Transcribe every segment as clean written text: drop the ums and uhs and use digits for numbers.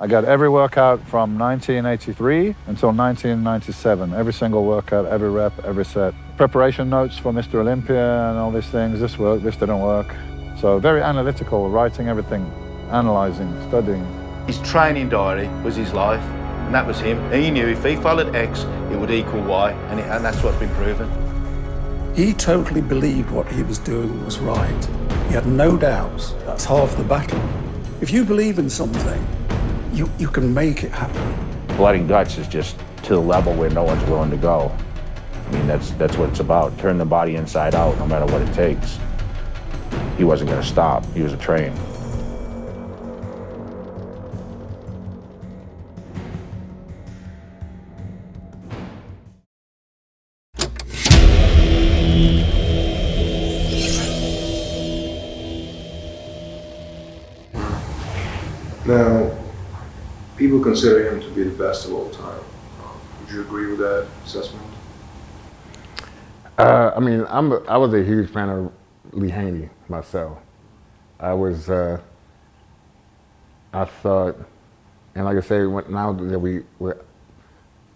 I got every workout from 1983 until 1997. Every single workout, every rep, every set. Preparation notes for Mr. Olympia and all these things. This worked, this didn't work. So very analytical, writing everything, analyzing, studying. His training diary was his life, and that was him. He knew if he followed X, it would equal Y, and that's what's been proven. He totally believed what he was doing was right. He had no doubts. That's half the battle. If you believe in something, you can make it happen. Blood and guts is just to the level where no one's willing to go. I mean, that's what it's about. Turn the body inside out, no matter what it takes. He wasn't going to stop. He was a train. Now, people consider him to be the best of all time. Would you agree with that assessment? I mean, I was a huge fan of Lee Haney myself. I thought, and like I say, now that we're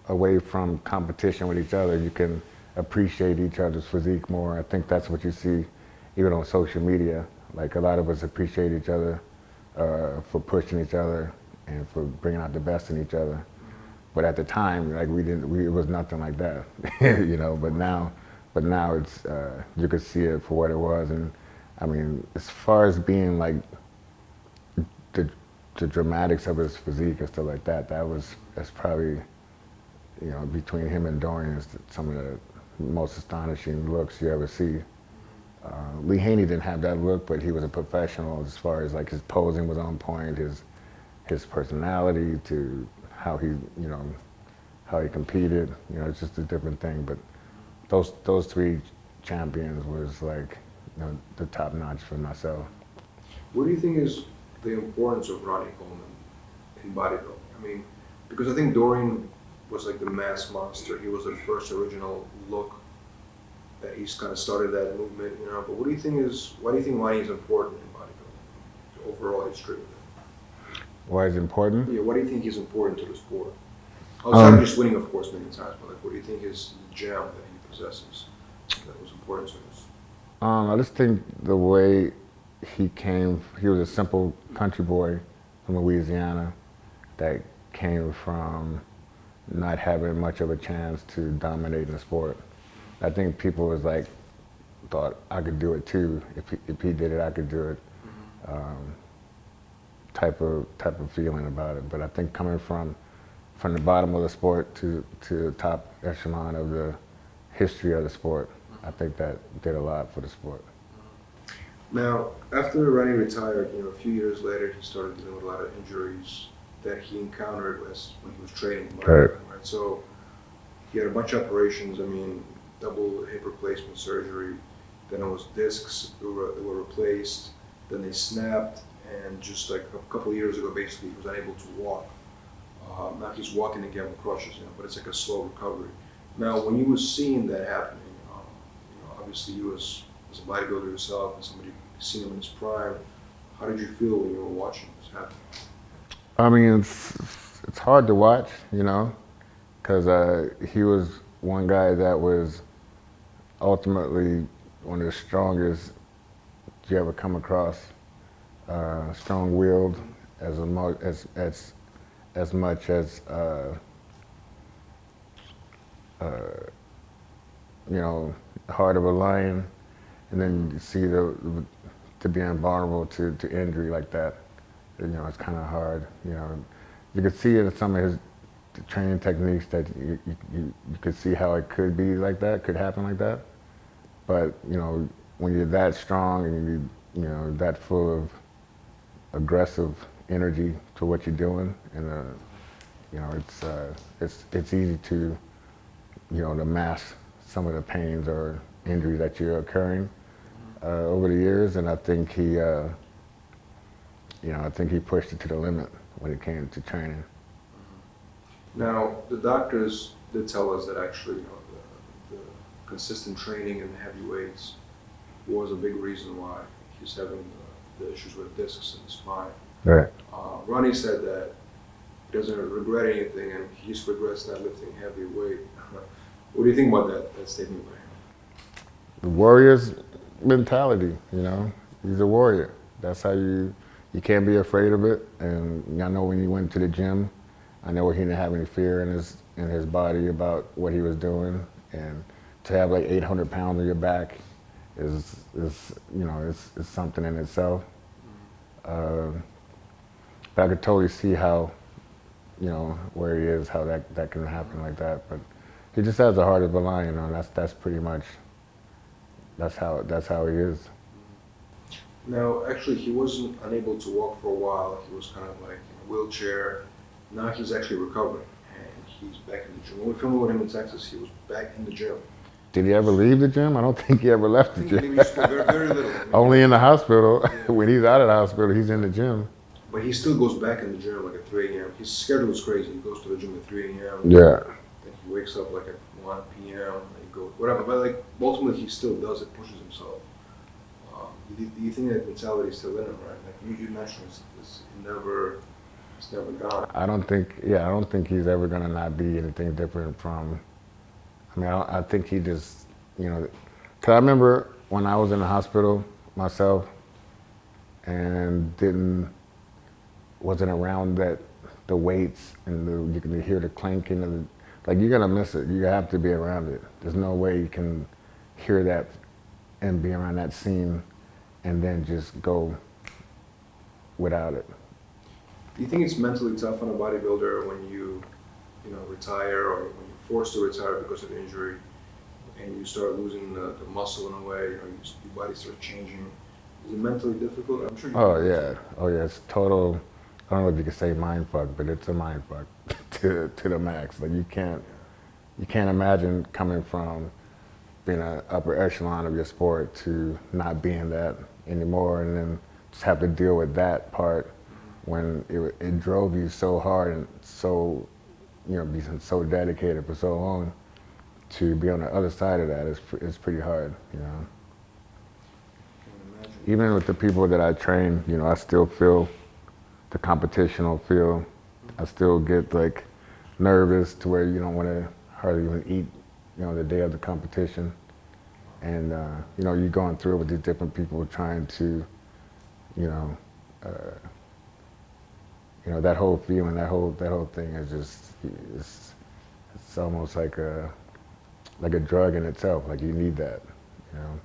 away from competition with each other, you can appreciate each other's physique more. I think that's what you see even on social media. Like, a lot of us appreciate each other for pushing each other and for bringing out the best in each other. But at the time, like, it was nothing like that, you know. But now it's you could see it for what it was. And I mean, as far as being like the dramatics of his physique and stuff like that, that's probably, you know, between him and Dorian is some of the most astonishing looks you ever see. Lee Haney didn't have that look, but he was a professional as far as like his posing was on point, his personality to how he, you know, how he competed. You know, it's just a different thing. But those three champions was like, you know, the top notch for myself. What do you think is the importance of Ronnie Coleman in bodybuilding? I mean, because I think Dorian was like the mass monster. He was the first original look that he's kind of started that movement, you know. But why do you think Ronnie is important in bodybuilding? Overall history of it. Why is it important? Yeah, why do you think he's important to the sport? Outside of just winning, of course, many times, but like, what do you think is the gem that he possesses that was important to us? I just think the way he was a simple country boy from Louisiana that came from not having much of a chance to dominate in the sport. I think people thought I could do it too. If he did it, I could do it. Type of feeling about it. But I think coming from the bottom of the sport to the top echelon of the history of the sport, I think that did a lot for the sport. Now, after Ronnie retired, you know, a few years later, he started dealing with a lot of injuries that he encountered when he was training. Right. So he had a bunch of operations. I mean, double hip replacement surgery. Then it was discs that were replaced. Then they snapped, and just like a couple of years ago, basically, he was unable to walk. Now he's walking again with crutches, you know, but it's like a slow recovery. Now, when you was seeing that happening, you know, obviously you as a bodybuilder yourself and somebody seeing him in his prime, how did you feel when you were watching this happen? I mean, it's hard to watch, you know, because he was one guy that was ultimately one of the strongest you ever come across. Strong-willed, as much as you know, heart of a lion, and then you see to be invulnerable to injury like that. You know, it's kind of hard. You know, you could see in some of his training techniques that you could see how it could be like that, could happen like that. But you know, when you're that strong and you know that full of aggressive energy to what you're doing, and you know, it's easy to, you know, to mask some of the pains or injuries that you're occurring over the years. And I think he, you know, I think he pushed it to the limit when it came to training. Now, the doctors did tell us that actually, you know, the consistent training in heavy weights was a big reason why he's having the issues with discs in his spine. Right. Ronnie said that doesn't regret anything, and he just regrets not lifting heavy weight. What do you think about that statement by him? The warrior's mentality, you know. He's a warrior. That's how you can't be afraid of it. And I know when he went to the gym, I know he didn't have any fear in his body about what he was doing. And to have like 800 pounds on your back is you know, it's something in itself. But I could totally see how, you know, where he is, how that can happen like that. But he just has the heart of a lion, you know. That's pretty much, that's how he is. Now, actually, he wasn't unable to walk for a while. He was kind of like in a wheelchair. Now he's actually recovering, and he's back in the gym. When we filmed with him in Texas, he was back in the gym. Did he ever leave the gym? I don't think he ever left the gym. Maybe just very, very little. Only in the hospital. Yeah. When he's out of the hospital, he's in the gym. But he still goes back in the gym like at 3 a.m. His schedule is crazy. He goes to the gym at 3 a.m. Yeah. Then he wakes up like at 1 p.m. And he goes, whatever. But like ultimately, he still does it, pushes himself. Do you think that mentality is still in him, right? Like you mentioned, it's never gone. I don't think he's ever gonna not be anything different from. I mean, I think he just, you know, 'cause I remember when I was in the hospital myself and wasn't around the weights and you can hear the clanking and like you're gonna miss it. You have to be around it. There's no way you can hear that and be around that scene and then just go without it. Do you think it's mentally tough on a bodybuilder when you retire, or when you're forced to retire because of injury, and you start losing the muscle in a way, your body starts changing? Is it mentally difficult? I'm sure. Oh yeah, it's total. I don't know if you could say mind fuck, but it's a mind fuck to the max. Like you can't imagine coming from being an upper echelon of your sport to not being that anymore, and then just have to deal with that part when it drove you so hard and so, you know, being so dedicated for so long. To be on the other side of that is pretty hard, you know. Even with the people that I train, you know, I still feel the competitional feel. I still get like nervous to where you don't want to hardly even eat, you know, the day of the competition. And, you know, you're going through it with these different people trying to, you know, that whole feeling, that whole thing is just, it's almost like a drug in itself. Like you need that, you know.